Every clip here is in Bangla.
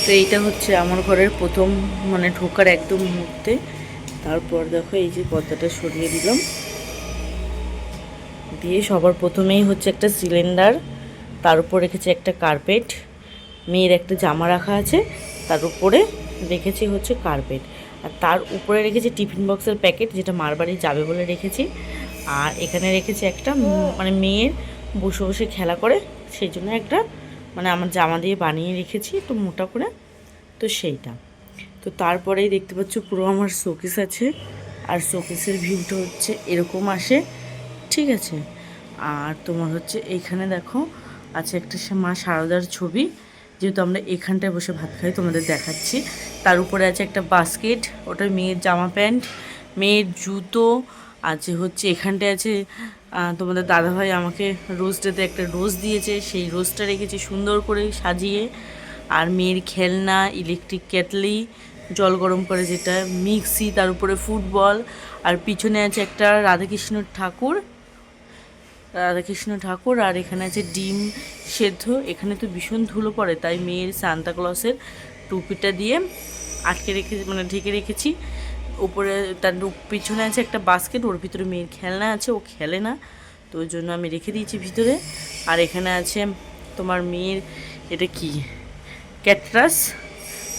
তো এইটা হচ্ছে আমার ঘরের প্রথম মানে ঢোকার একদম মুহূর্তে। তারপর দেখো এই যে পর্দাটা সরিয়ে দিলাম, দিয়ে সবার প্রথমেই হচ্ছে একটা সিলিন্ডার, তার উপর রেখেছি একটা কার্পেট, মেয়ের একটা জামা রাখা আছে, তার উপরে রেখেছি হচ্ছে কার্পেট, আর তার উপরে রেখেছি টিফিন বক্সের প্যাকেট, যেটা মার বাড়ি যাবে বলে রেখেছি। আর এখানে রেখেছি একটা মানে মেয়ের বসে বসে খেলা করে সেই জন্য একটা মানে আমার জামা দিয়ে বানিয়ে রেখেছি একটু মোটা করে, তো সেইটা। তো তারপরেই দেখতে পাচ্ছ পুরো আমার শোকেস আছে, আর শোকেসের ভিউটা হচ্ছে এরকম আসে, ঠিক আছে। আর তোমার হচ্ছে এইখানে দেখো আছে একটা মা শারদার ছবি, যেহেতু আমরা এখানটায় বসে ভাত খাই তোমাদের দেখাচ্ছি। তার উপরে আছে একটা বাস্কেট, ওটা মেয়ের জামা প্যান্ট, মেয়ের জুতো আছে, হচ্ছে এখানটায় আছে তোমাদের দাদাভাই আমাকে রোজ ডেতে একটা রোজ দিয়েছে, সেই রোজটা রেখেছি সুন্দর করে সাজিয়ে। আর মেয়ের খেলনা, ইলেকট্রিক কেটলি, জল গরম করে যেটা, মিক্সি, তার উপরে ফুটবল, আর পিছনে আছে একটা রাধাকৃষ্ণ ঠাকুর, আর এখানে আছে ডিম সেদ্ধ। এখানে তো ভীষণ ধুলো পড়ে, তাই মেয়ের সান্তাক্লসের টুপিটা দিয়ে আটকে রেখে মানে ঢেকে রেখেছি। উপরে তার পিছনে আছে একটা বাস্কেট, ওর ভিতরে মেয়ের খেলনা আছে, ও খেলে না, তো ওই জন্য আমি রেখে দিয়েছি ভিতরে। আর এখানে আছে তোমার মেয়ের এটা কি ক্যাটরাস,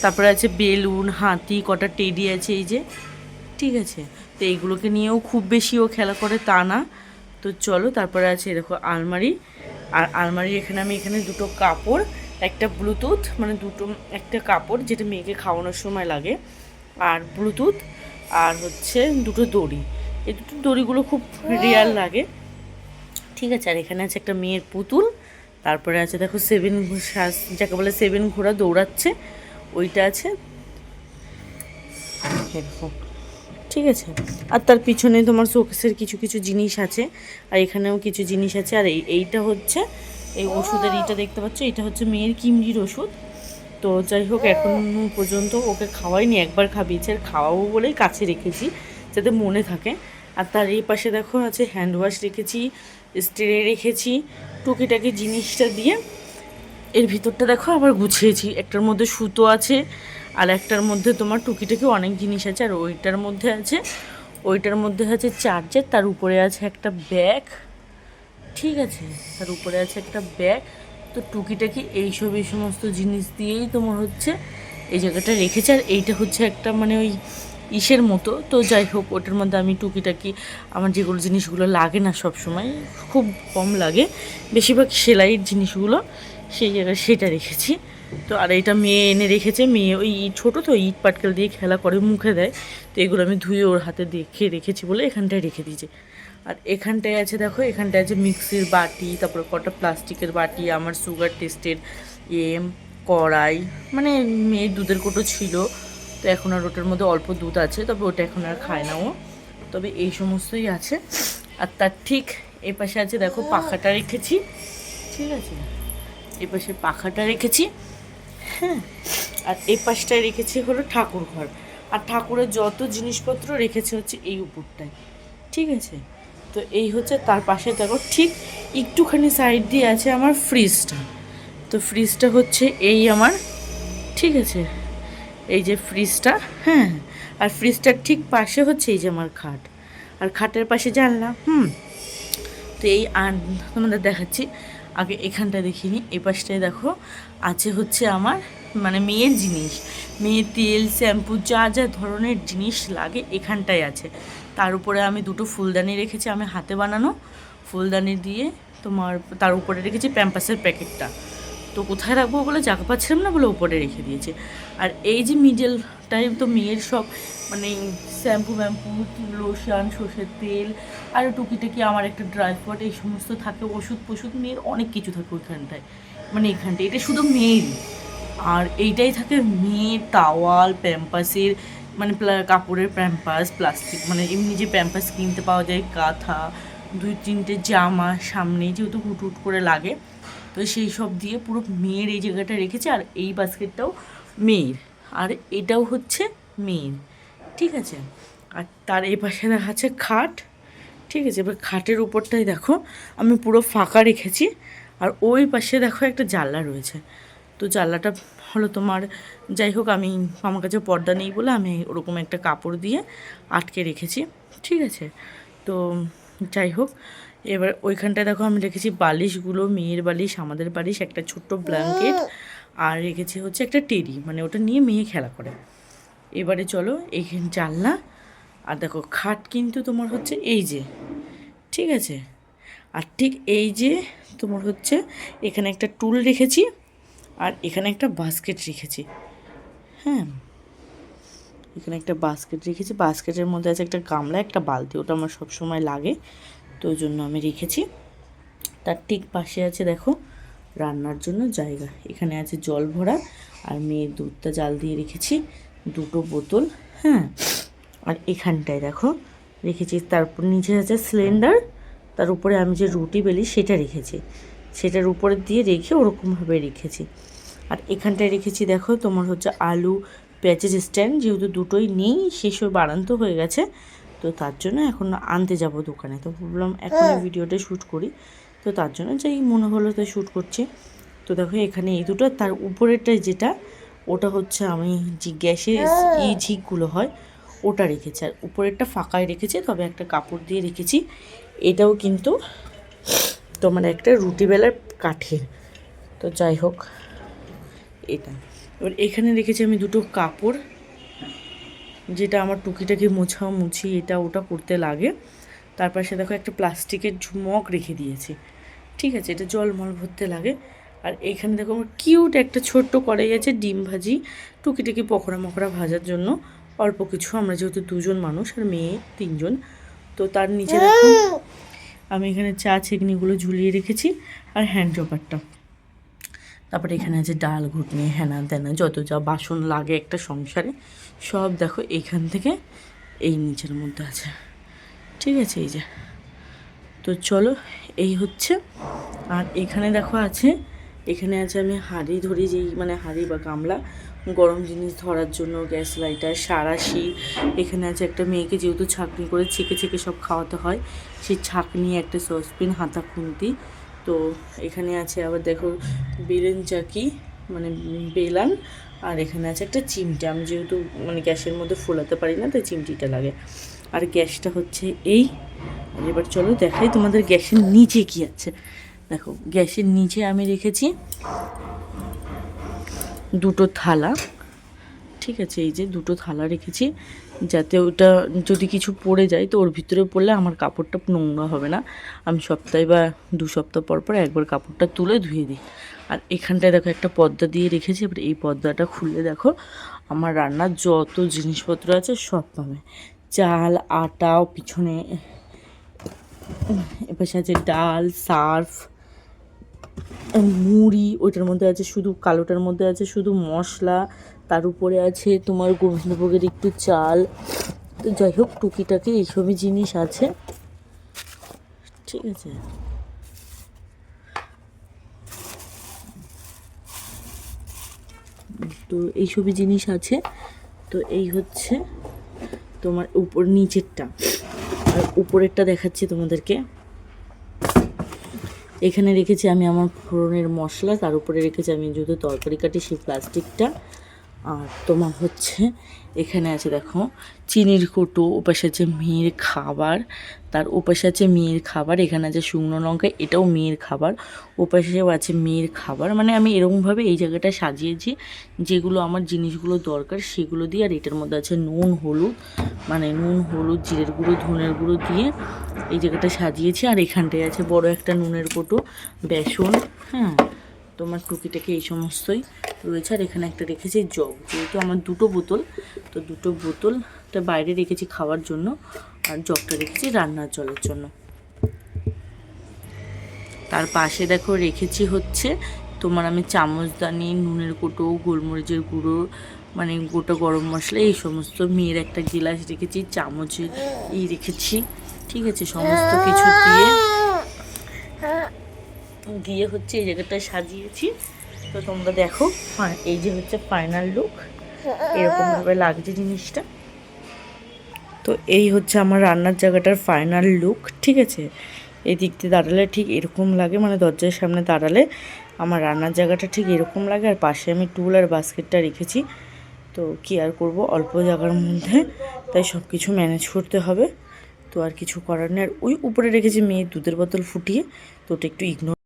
তারপরে আছে বেলুন, হাতি, কটা টেডি আছে এই যে, ঠিক আছে। তো এইগুলোকে নিয়েও খুব বেশি ও খেলা করে তা না। তো চলো, তারপরে আছে দেখো আলমারি, আর আলমারি এখানে দুটো কাপড়, একটা ব্লুটুথ মানে দুটো, একটা কাপড় যেটা মেয়েকে খাওয়ানোর সময় লাগে, আর ব্লুটুথ, আর হচ্ছে দুটো দড়ি। এই দুটো দড়িগুলো খুব রেয়ার লাগে, ঠিক আছে। আর এখানে আছে একটা মেয়ের পুতুল, তারপরে আছে দেখো যাকে বলে 7 ঘোড়া দৌড়াচ্ছে, ওইটা আছে এরকম, ঠিক আছে। আর তার পিছনে তোমার শোকেসের কিছু কিছু জিনিস আছে, আর এখানেও কিছু জিনিস আছে। আর এইটা হচ্ছে এই ওষুধের এইটা দেখতে পাচ্ছ, এটা হচ্ছে মেয়ের কিমরির ওষুধ। তো যাই হোক, এখন পর্যন্ত ওকে খাওয়াইনি, একবার খাবিয়েছে, আর খাওয়াবো বলেই কাছে রেখেছি যাতে মনে থাকে। আর তার এই পাশে দেখো আছে হ্যান্ড ওয়াশ রেখেছি, স্প্রে রেখেছি, টুকিটাকি জিনিসটা দিয়ে এর ভিতরটা দেখো আবার গুছিয়েছি। একটার মধ্যে সুতো আছে, আর একটার মধ্যে তোমার টুকিটাকি অনেক জিনিস আছে, আর ওইটার মধ্যে আছে চার্জার, তার উপরে আছে একটা ব্যাগ, ঠিক আছে, তার উপরে আছে একটা ব্যাগ। তো টুকিটাকি এই সমস্ত জিনিস দিয়েই তোমার হচ্ছে এই জায়গাটা রেখেছে। আর এইটা হচ্ছে একটা মানে ওই ইসের মতো, তো যাই হোক ওটার মধ্যে আমি টুকিটাকি আমার যেগুলো জিনিসগুলো লাগে না সব সময়, খুব কম লাগে, বেশিরভাগ সেলাইয়ের জিনিসগুলো সেই জায়গায় সেটা রেখেছি। তো আর এইটা মেয়ে এনে রেখেছে, মেয়ে ওই ছোটো তো ইট পাটকেল দিয়ে খেলা করে মুখে দেয়, তো এগুলো আমি ধুয়ে ওর হাতে দেখে রেখেছি বলে এখানটায় রেখে দিয়েছি। আর এখানটায় আছে দেখো, এখানটায় আছে মিক্সির বাটি, তারপরে কটা প্লাস্টিকের বাটি, আমার সুগার টেস্টের কড়াই, মানে মেয়ের দুধের কোটো ছিল, তো এখন আর ওটার মধ্যে অল্প দুধ আছে, তবে ওটা এখন আর খায় না ও, তবে এই সমস্তই আছে। আর তার ঠিক এ পাশে আছে দেখো পাখাটা রেখেছি, ঠিক আছে, এ পাশে পাখাটা রেখেছি, হ্যাঁ। আর এই পাশটায় রেখেছি হলো ঠাকুর ঘর, আর ঠাকুরের যত জিনিসপত্র রেখেছে হচ্ছে এই উপরটায়, ঠিক আছে। তো এই হচ্ছে, তার পাশে দেখো ঠিক একটুখানি সাইড দিয়ে আছে আমার ফ্রিজটা, তো ফ্রিজটা হচ্ছে এই আমার, ঠিক আছে, এই যে ফ্রিজটা, হ্যাঁ। আর ফ্রিজটার ঠিক পাশে হচ্ছে এই যে আমার খাট, আর খাটের পাশে জানলা, তো এই তোমাদের দেখাচ্ছি, আগে এখানটা দেখিনি, এই পাশটায় দেখো আছে হচ্ছে আমার মানে মেয়ের জিনিস, মেয়ের তেল, শ্যাম্পু, যা যা ধরনের জিনিস লাগে এখানটায় আছে। তার উপরে আমি দুটো ফুলদানি রেখেছি, আমি হাতে বানানো ফুলদানি দিয়ে তোমার, তার উপরে রেখেছি প্যাম্পাসের প্যাকেটটা, তো কোথায় রাখবো বলে জায়গা পাচ্ছিলাম না বলে উপরে রেখে দিয়েছে। আর এই যে মিডল টাইম তো মেয়ের সব মানে শ্যাম্পু লোশন, সর্ষের তেল, আর টুকিটাকি আমার একটা ড্রাই ফ্রুট, এই সমস্ত থাকে, ওষুধ মেয়ের অনেক কিছু থাকে ওইখানটায়, মানে এখানটায় এটা শুধু মেয়েরই। আর এইটাই থাকে মেয়ের টাওয়াল, প্যাম্পাসের মানে কাপড়ের প্যাম্পাস, প্লাস্টিক মানে এমনি যে প্যাম্পাস কিনতে পাওয়া যায়, কাঁথা, 2-3টে জামা সামনে যেহেতু হুট করে লাগে, তো সেই সব দিয়ে পুরো মেয়ের এই জায়গাটা রেখেছে। আর এই বাস্কেটটাও মেয়ের, আর এটাও হচ্ছে মেয়ের, ঠিক আছে। আর তার এই পাশে দেখা আছে খাট, ঠিক আছে। এবার খাটের উপরটাই দেখো আমি পুরো ফাঁকা রেখেছি, আর ওই পাশে দেখো একটা জানলা রয়েছে, তো জানলাটা হলো তোমার, যাই হোক আমি আমার কাছে পর্দা নেই বলে আমি ওরকম একটা কাপড় দিয়ে আটকে রেখেছি, ঠিক আছে। তো যাই হোক, এবার ওইখানটায় দেখো আমি রেখেছি বালিশগুলো, মেয়ের বালিশ, আমাদের বালিশ, একটা ছোট্ট ব্ল্যাঙ্কেট, আর রেখেছি হচ্ছে একটা টেডি, মানে ওটা নিয়ে মেয়ে খেলা করে। এবারে চলো এইখানে জানলা, আর দেখো খাট কিন্তু তোমার হচ্ছে এই যে, ঠিক আছে। আর ঠিক এই যে তোমার হচ্ছে এখানে একটা টুল রেখেছি, আর এখানে একটা বাস্কেট রেখেছি, হ্যাঁ এখানে একটা বাস্কেট রেখেছি। বাস্কেটের মধ্যে আছে একটা গামলা, একটা বালতি, ওটা আমার সবসময় লাগে, তো ওই জন্য আমি রেখেছি। তার ঠিক পাশে আছে দেখো রান্নার জন্য জায়গা, এখানে আছে জল ভরা, আর মেয়ের দুধটা জাল দিয়ে রেখেছি, দুটো বোতল, হ্যাঁ। আর এখানটায় দেখো রেখেছি, তারপর নিচে আছে সিলিন্ডার, তার উপরে আমি যে রুটি বেলি সেটা রেখেছি, সেটার উপরে দিয়ে রেখে ওরকমভাবে রেখেছি। আর এখানটায় রেখেছি দেখো তোমার হচ্ছে আলু পেঁয়াজের স্ট্যান্ড, যেহেতু দুটোই নেই, শেষ হয়ে বাড়ান্ত হয়ে গেছে, তো তার জন্য এখন আনতে যাব দোকানে, তো ভাবলাম এখন এই ভিডিওটা শ্যুট করি, তো তার জন্য যেই মনে হলো তো শ্যুট করছি। তো দেখো এখানে এই দুটো, তার উপরেরটা যেটা ওটা হচ্ছে আমি যে গ্যাসের ঝিকগুলো হয় ওটা রেখেছি, আর উপরেরটা ফাঁকায় রেখেছি, তবে একটা কাপড় দিয়ে রেখেছি। এটাও কিন্তু তোমার একটা রুটি বেলার কাঠের, তো যাই হোক এটা। এবার এখানে রেখেছি আমি দুটো কাপড়, যেটা আমার টুকিটাকি মোছামুছি এটা ওটা করতে লাগে। তার পাশে দেখো একটা প্লাস্টিকের মগ রেখে দিয়েছি, ঠিক আছে, এটা জল মল ভরতে লাগে। আর এখানে দেখো আমার কিউট একটা ছোট্ট কড়াই আছে, ডিম ভাজি টুকিটাকি পকোড়া মকড়া ভাজার জন্য অল্প কিছু, আমরা যেহেতু দুজন মানুষ আর মেয়ে তিনজন। তো তার নিচে দেখো আমি এখানে চা ছেঁকনিগুলো ঝুলিয়ে রেখেছি, আর হ্যান্ড ড্রপারটা। তারপরে এখানে আছে ডাল ঘুটনি হ্যানা ত্যানা যত যা বাসন লাগে একটা সংসারে, সব দেখো এইখান থেকে এই নিচের মধ্যে আছে, ঠিক আছে, এই যে। তো চলো এই হচ্ছে। আর এখানে দেখো আছে, এখানে আছে আমি হাঁড়ি ধরি, যেই মানে হাঁড়ি বা গামলা গরম জিনিস ধরার জন্য, গ্যাস লাইটার, সাঁড়াশি। এখানে আছে একটা মেয়েকে যেহেতু ছাঁকনি করে ছেঁকে ছেঁকে সব খাওয়াতে হয়, সেই ছাঁকনি, একটা সসপ্যান, হাতা খুন্তি। তো এখানে আছে আবার দেখো বেলেন চাকি, মানে বেলান, আর এখানে আছে একটা চিমটে, আমি যেহেতু মানে গ্যাসের মধ্যে ফোলাতে পারি না তাই চিমটিটা লাগে। আর গ্যাসটা হচ্ছে এই। আর এবার চলো দেখাই তোমাদের গ্যাসের নিচে কি আছে। দেখো গ্যাসের নিচে আমি রেখেছি দুটো থালা, ঠিক আছে, এই যে দুটো থালা রেখেছি, যাতে ওটা যদি কিছু পড়ে যায় তো ওর ভিতরে পড়লে আমার কাপড়টা নোংরা হবে না, আমি সপ্তাহে বা 2 সপ্তাহ পর পর একবার কাপড়টা তুলে ধুয়ে দিই। আর এখানটায় দেখো একটা পর্দা দিয়ে রেখেছি, এবার এই পর্দাটা খুললে দেখো আমার রান্নার যত জিনিসপত্র আছে সব পাবে, চাল আটাও পিছনে, এবার আছে ডাল সার্ফ মুড়ি, ওইটার মধ্যে আছে শুধু, কালোটার মধ্যে আছে শুধু মশলা, তার উপরে আছে তোমার গোবিন্দভোগের একটু চাল। তো যাই হোক টুকিটাকি এইসবই জিনিস আছে, ঠিক আছে। তো এইসবই জিনিস আছে। তো এই হচ্ছে তোমার উপর নিচেরটা, আর উপরেরটা দেখাচ্ছি তোমাদেরকে। এখানে রেখেছি আমি আমার ফোড়নের মশলা, তার উপরে রেখেছি আমি যেহেতু তরকারি কাটি সেই প্লাস্টিকটা। আর তোমার হচ্ছে এখানে আছে দেখো চিনির কৌটো, ওপাশে আছে মেয়ের খাবার, তার ওপাশে আছে মেয়ের খাবার, এখানে আছে শুকনো লঙ্কা, এটাও মেয়ের খাবার, ওপাশেও আছে মেয়ের খাবার। মানে আমি এরকমভাবে এই জায়গাটা সাজিয়েছি, যেগুলো আমার জিনিসগুলো দরকার সেগুলো দিয়ে। আর এটার মধ্যে আছে নুন হলুদ, মানে নুন হলুদ জিরের গুঁড়ো ধনের গুঁড়ো দিয়ে এই জায়গাটা সাজিয়েছি। আর এখানটায় আছে বড় একটা নুনের কৌটো, বেসন, হ্যাঁ তোমার টুকিটাকি এই সমস্তই রয়েছে। আর এখানে একটা রেখেছি জগ, যেহেতু আমার দুটো বোতল, তো দুটো বোতলটা বাইরে রেখেছি খাওয়ার জন্য, আর জগটা রেখেছি রান্নার জলের জন্য। তার পাশে দেখো রেখেছি হচ্ছে তোমার আমি চামচদানি, নুনের কৌটো, গোলমরিচের গুঁড়ো, মানে গোটা গরম মশলা, এই সমস্ত। মেয়ের একটা গিলাস রেখেছি, চামচের রেখেছি, ঠিক আছে, সমস্ত কিছু দিয়ে হচ্ছে এই জায়গাটা সাজিয়েছি। তো তোমরা দেখো এই যে হচ্ছে ফাইনাল লুক, এরকমভাবে লাগছে জিনিসটা। তো এই হচ্ছে আমার রান্নার জায়গাটার ফাইনাল লুক, ঠিক আছে। এই দিক দিয়ে দাঁড়ালে ঠিক এরকম লাগে, মানে দরজার সামনে দাঁড়ালে আমার রান্নার জায়গাটা ঠিক এরকম লাগে, আর পাশে আমি টুল আর বাস্কেটটা রেখেছি। তো কি আর করব, অল্প জায়গার মধ্যে তাই সব কিছু ম্যানেজ করতে হবে। তো আর কিছু করার নেই। আর ওই উপরে রেখেছি মেয়ের দুধের বোতল ফুটিয়ে, তো ওটা একটু ইগনোর